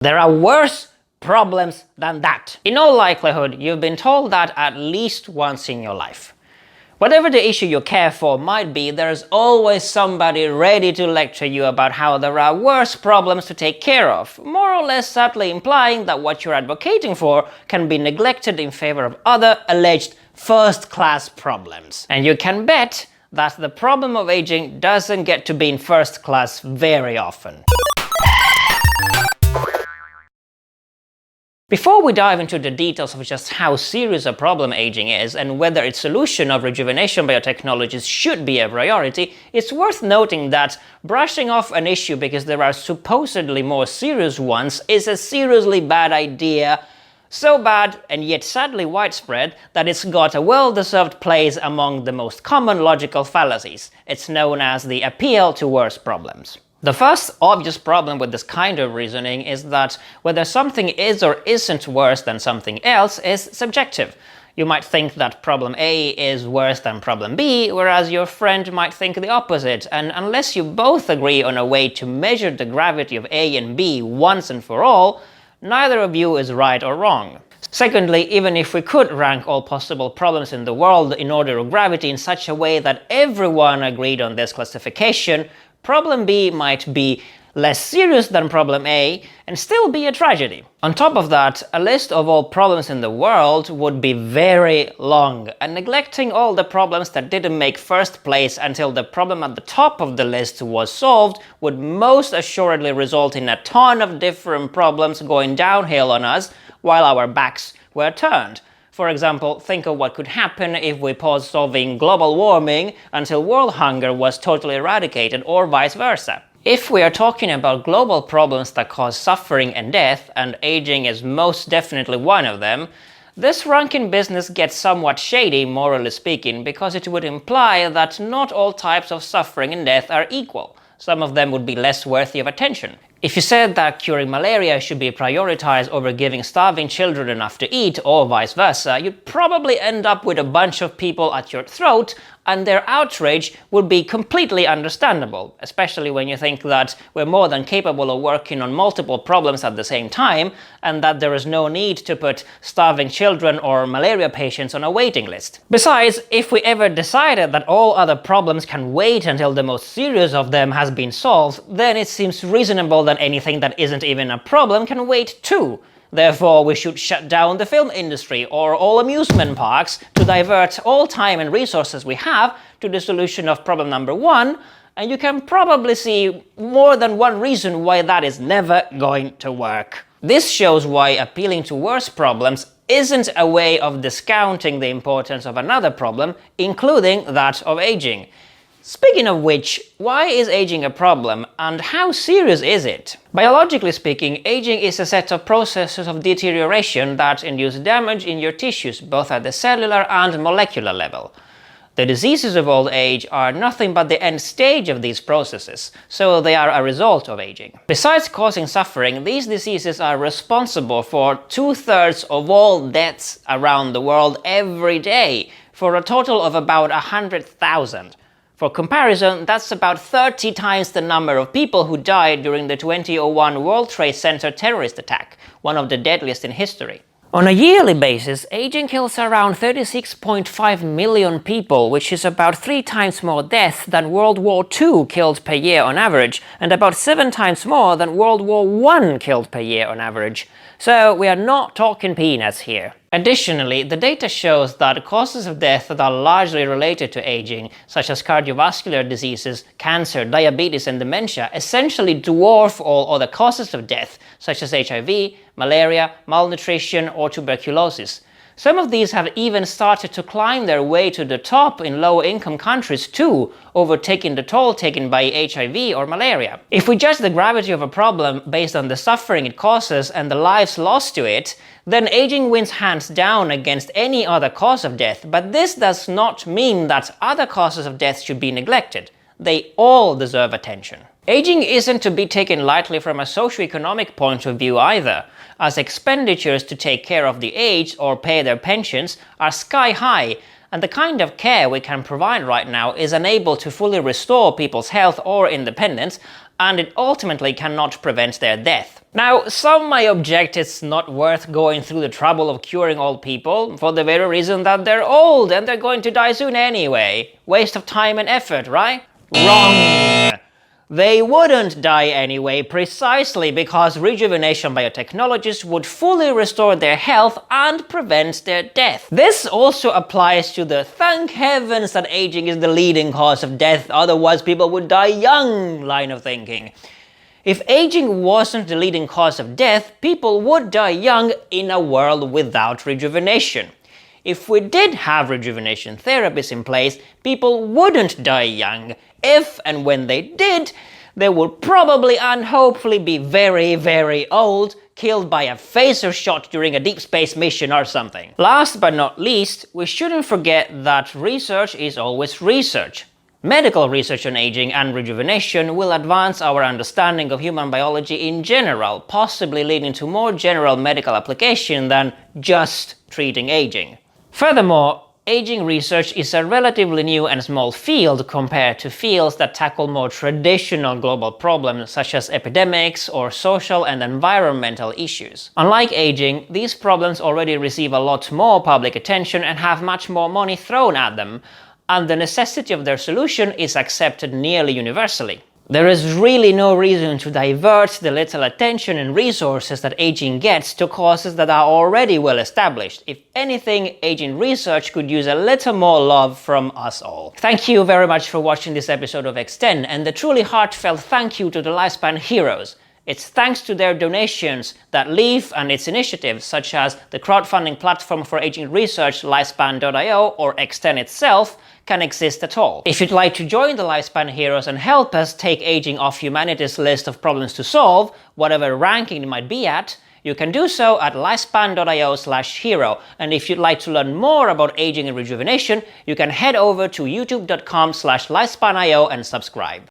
There are worse problems than that. In all likelihood, you've been told that at least once in your life. Whatever the issue you care for might be, there's always somebody ready to lecture you about how there are worse problems to take care of, more or less subtly implying that what you're advocating for can be neglected in favor of other alleged first-class problems. And you can bet that the problem of aging doesn't get to be in first class very often. Before we dive into the details of just how serious a problem aging is and whether its solution of rejuvenation biotechnologies should be a priority, it's worth noting that brushing off an issue because there are supposedly more serious ones is a seriously bad idea. So bad, and yet sadly widespread, that it's got a well-deserved place among the most common logical fallacies. It's known as the appeal to worse problems. The first obvious problem with this kind of reasoning is that whether something is or isn't worse than something else is subjective. You might think that problem A is worse than problem B, whereas your friend might think the opposite, and unless you both agree on a way to measure the gravity of A and B once and for all, neither of you is right or wrong. Secondly, even if we could rank all possible problems in the world in order of gravity in such a way that everyone agreed on this classification, problem B might be less serious than problem A and still be a tragedy. On top of that, a list of all problems in the world would be very long, and neglecting all the problems that didn't make first place until the problem at the top of the list was solved would most assuredly result in a ton of different problems going downhill on us while our backs were turned. For example, think of what could happen if we paused solving global warming until world hunger was totally eradicated, or vice versa. If we are talking about global problems that cause suffering and death, and aging is most definitely one of them, this ranking business gets somewhat shady, morally speaking, because it would imply that not all types of suffering and death are equal. Some of them would be less worthy of attention. If you said that curing malaria should be prioritized over giving starving children enough to eat, or vice versa, you'd probably end up with a bunch of people at your throat, and their outrage would be completely understandable, especially when you think that we're more than capable of working on multiple problems at the same time, and that there is no need to put starving children or malaria patients on a waiting list. Besides, if we ever decided that all other problems can wait until the most serious of them has been solved, then it seems reasonable that anything that isn't even a problem can wait too. Therefore, we should shut down the film industry or all amusement parks to divert all time and resources we have to the solution of problem number one, and you can probably see more than one reason why that is never going to work. This shows why appealing to worse problems isn't a way of discounting the importance of another problem, including that of aging. Speaking of which, why is aging a problem, and how serious is it? Biologically speaking, aging is a set of processes of deterioration that induce damage in your tissues, both at the cellular and molecular level. The diseases of old age are nothing but the end stage of these processes, so they are a result of aging. Besides causing suffering, these diseases are responsible for 2/3 of all deaths around the world every day, for a total of about 100,000. For comparison, that's about 30 times the number of people who died during the 2001 World Trade Center terrorist attack, one of the deadliest in history. On a yearly basis, aging kills around 36.5 million people, which is about 3 times more deaths than World War II killed per year on average, and about 7 times more than World War I killed per year on average. So we are not talking peanuts here. Additionally, the data shows that causes of death that are largely related to aging, such as cardiovascular diseases, cancer, diabetes and dementia, essentially dwarf all other causes of death, such as HIV, malaria, malnutrition or tuberculosis. Some of these have even started to climb their way to the top in low-income countries too, overtaking the toll taken by HIV or malaria. If we judge the gravity of a problem based on the suffering it causes and the lives lost to it, then aging wins hands down against any other cause of death, but this does not mean that other causes of death should be neglected. They all deserve attention. Aging isn't to be taken lightly from a socioeconomic point of view either, as expenditures to take care of the aged or pay their pensions are sky high, and the kind of care we can provide right now is unable to fully restore people's health or independence, and it ultimately cannot prevent their death. Now, some might object it's not worth going through the trouble of curing old people for the very reason that they're old and they're going to die soon anyway. Waste of time and effort, right? Wrong! They wouldn't die anyway precisely because rejuvenation biotechnologies would fully restore their health and prevent their death. This also applies to the thank heavens that aging is the leading cause of death, otherwise people would die young line of thinking. If aging wasn't the leading cause of death, people would die young in a world without rejuvenation. If we did have rejuvenation therapies in place, people wouldn't die young. If and when they did, they would probably and hopefully be very, very old, killed by a phaser shot during a deep space mission or something. Last but not least, we shouldn't forget that research is always research. Medical research on aging and rejuvenation will advance our understanding of human biology in general, possibly leading to more general medical application than just treating aging. Furthermore, aging research is a relatively new and small field compared to fields that tackle more traditional global problems such as epidemics or social and environmental issues. Unlike aging, these problems already receive a lot more public attention and have much more money thrown at them, and the necessity of their solution is accepted nearly universally. There is really no reason to divert the little attention and resources that aging gets to causes that are already well established. If anything, aging research could use a little more love from us all. Thank you very much for watching this episode of Extend, and a truly heartfelt thank you to the Lifespan heroes. It's thanks to their donations that Leaf and its initiatives, such as the crowdfunding platform for aging research Lifespan.io or Extend itself, can exist at all. If you'd like to join the Lifespan heroes and help us take aging off humanity's list of problems to solve, whatever ranking it might be at, you can do so at lifespan.io/hero. And if you'd like to learn more about aging and rejuvenation, you can head over to youtube.com/lifespanio and subscribe.